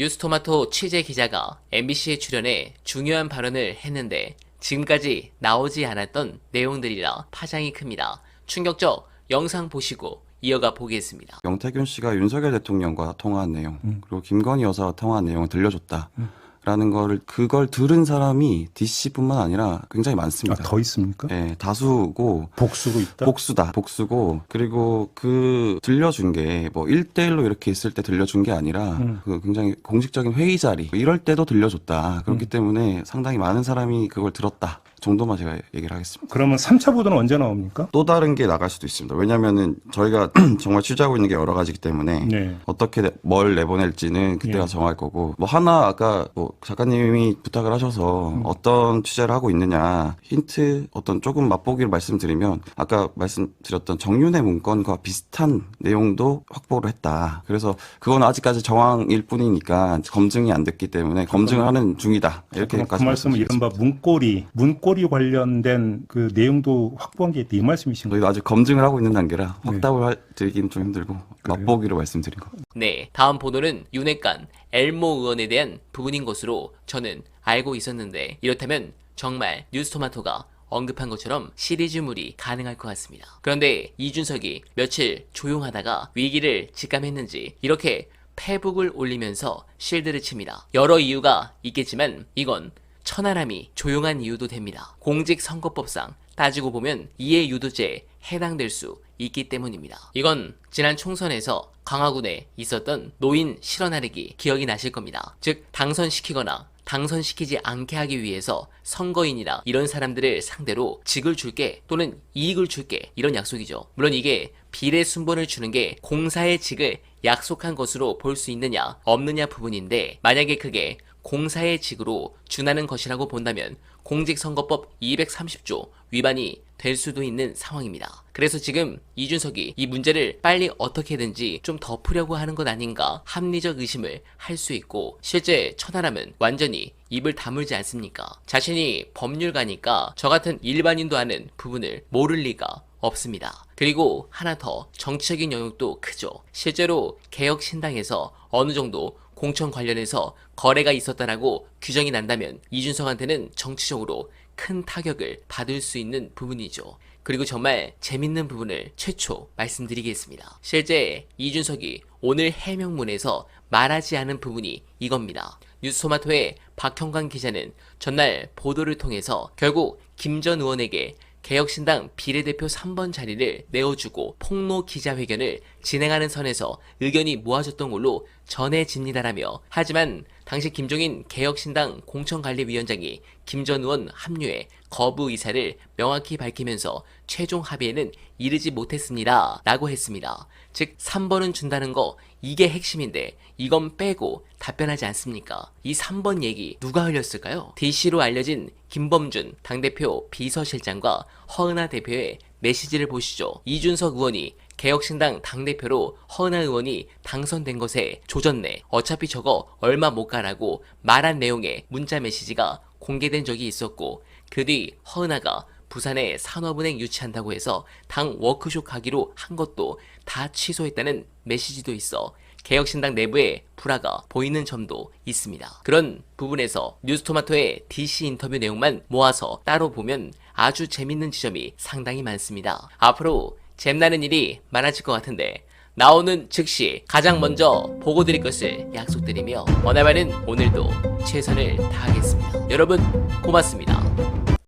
뉴스토마토 취재 기자가 MBC에 출연해 중요한 발언을 했는데 지금까지 나오지 않았던 내용들이라 파장이 큽니다. 충격적 영상 보시고 이어가 보겠습니다. 명태균 씨가 윤석열 대통령과 통화한 내용, 그리고 김건희 여사와 통화한 내용을 들려줬다. 라는 그걸 들은 사람이 DC뿐만 아니라 굉장히 많습니다. 더 있습니까? 네, 다수고. 복수고 있다? 복수고. 그리고 들려준 게 뭐 1대1로 이렇게 있을 때 들려준 게 아니라 굉장히 공식적인 회의 자리, 이럴 때도 들려줬다. 그렇기 때문에 상당히 많은 사람이 그걸 들었다. 정도만 제가 얘기를 하겠습니다. 그러면 3차 보도는 언제 나옵니까? 또 다른 게 나갈 수도 있습니다. 왜냐면은 저희가 정말 취재하고 있는 게 여러 가지이기 때문에 네. 어떻게 뭘 내보낼지는 그때가 정할 거고, 뭐 하나 아까 뭐 작가님이 부탁을 하셔서 어떤 취재를 하고 있느냐 힌트 어떤 조금 맛보기를 말씀드리면, 아까 말씀드렸던 정윤의 문건과 비슷한 내용도 확보를 했다. 그래서 그건 아직까지 정황일 뿐이니까 검증이 안 됐기 때문에 검증을 하는 중이다. 이렇게까지 그 말씀은 이른바 문고리 관련된 그 내용도 확보한 게 있다, 이 말씀이신 거예요? 저희도 아직 검증을 하고 있는 단계라 확답을 드리기는 좀 힘들고 맛보기로 말씀드린 거. 네, 다음 보도는 윤핵관 엘모 의원에 대한 부분인 것으로 저는 알고 있었는데, 이렇다면 정말 뉴스토마토가 언급한 것처럼 시리즈물이 가능할 것 같습니다. 그런데 이준석이 며칠 조용하다가 위기를 직감했는지 이렇게 페북을 올리면서 실드를 칩니다. 여러 이유가 있겠지만 이건 천하람이 조용한 이유도 됩니다. 공직선거법상 따지고 보면 이해유도죄에 해당될 수 있기 때문입니다. 이건 지난 총선에서 강화군에 있었던 노인 실어나르기 기억이 나실 겁니다. 즉 당선시키거나 당선시키지 않게 하기 위해서 선거인이나 이런 사람들을 상대로 직을 줄게 또는 이익을 줄게, 이런 약속이죠. 물론 이게 비례 순번을 주는 게 공사의 직을 약속한 것으로 볼 수 있느냐 없느냐 부분인데, 만약에 그게 공사의 직으로 준하는 것이라고 본다면 공직선거법 230조 위반이 될 수도 있는 상황입니다. 그래서 지금 이준석이 이 문제를 빨리 어떻게든지 좀 덮으려고 하는 것 아닌가 합리적 의심을 할 수 있고, 실제 천하람은 완전히 입을 다물지 않습니까? 자신이 법률가니까 저 같은 일반인도 아는 부분을 모를 리가 없습니다. 그리고 하나 더, 정치적인 영역도 크죠. 실제로 개혁신당에서 어느 정도 공천 관련해서 거래가 있었다라고 규정이 난다면 이준석한테는 정치적으로 큰 타격을 받을 수 있는 부분이죠. 그리고 정말 재밌는 부분을 최초 말씀드리겠습니다. 실제 이준석이 오늘 해명문에서 말하지 않은 부분이 이겁니다. 뉴스토마토의 박형광 기자는 전날 보도를 통해서 결국 김 전 의원에게 개혁신당 비례대표 3번 자리를 내어주고 폭로 기자회견을 진행하는 선에서 의견이 모아졌던 걸로 전해집니다라며, 하지만 당시 김종인 개혁신당 공천관리위원장이 김 전 의원 합류에 거부 의사를 명확히 밝히면서 최종 합의에는 이르지 못했습니다 라고 했습니다. 즉 3번은 준다는 거, 이게 핵심인데 이건 빼고 답변하지 않습니까? 이 3번 얘기 누가 흘렸을까요? DC로 알려진 김범준 당대표 비서실장과 허은하 대표의 메시지를 보시죠. 이준석 의원이 개혁신당 당대표로 허은하 의원이 당선된 것에 조졌네, 어차피 저거 얼마 못 가라고 말한 내용의 문자 메시지가 공개된 적이 있었고, 그 뒤 허은하가 부산에 산업은행 유치한다고 해서 당 워크숍 가기로 한 것도 다 취소했다는 메시지도 있어 개혁신당 내부에 불화가 보이는 점도 있습니다. 그런 부분에서 뉴스토마토의 DC 인터뷰 내용만 모아서 따로 보면 아주 재밌는 지점이 상당히 많습니다. 앞으로 잼나는 일이 많아질 것 같은데 나오는 즉시 가장 먼저 보고 드릴 것을 약속드리며, 어나바는 오늘도 최선을 다하겠습니다. 여러분 고맙습니다.